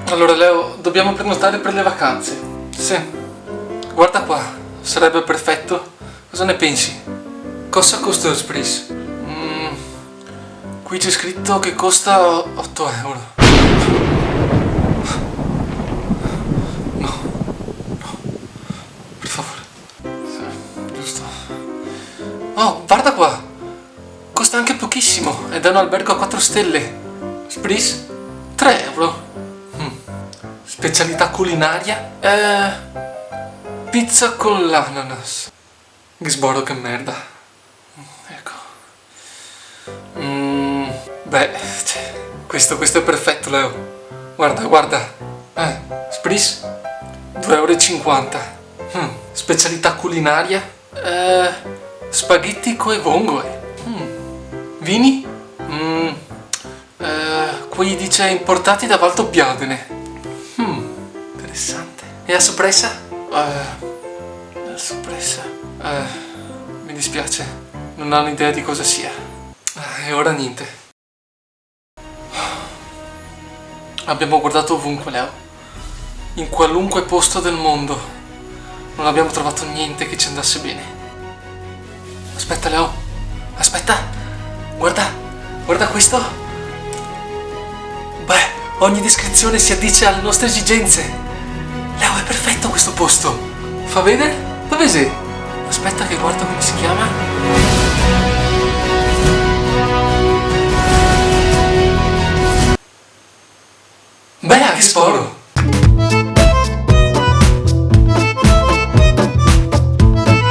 Allora Leo, dobbiamo prenotare per le vacanze. Sì. Guarda qua, sarebbe perfetto. Cosa ne pensi? Cosa costa Spris? Qui c'è scritto che costa 8 euro. No, per favore. Sì, giusto. Oh, guarda qua. Costa anche pochissimo. Ed è un albergo a 4 stelle. Spris? 3 euro. Specialità culinaria? Pizza con l'ananas. Gisboro, che merda. Ecco. Beh, questo è perfetto, Leo. Guarda. Spris? 2,50 euro. Specialità culinaria? Spaghetti coi vongole. Vini? Qui dice importati da Valdobbiadene. Interessante. E la soppressa? La soppressa. Mi dispiace, non ho un'idea di cosa sia. E ora niente. Abbiamo guardato ovunque, Leo. In qualunque posto del mondo. Non abbiamo trovato niente che ci andasse bene. Aspetta, Leo. Aspetta. Guarda questo. Beh, ogni descrizione si addice alle nostre esigenze. Leo, è perfetto questo posto. Fa vedere? Dove sei? Aspetta che guardo come si chiama.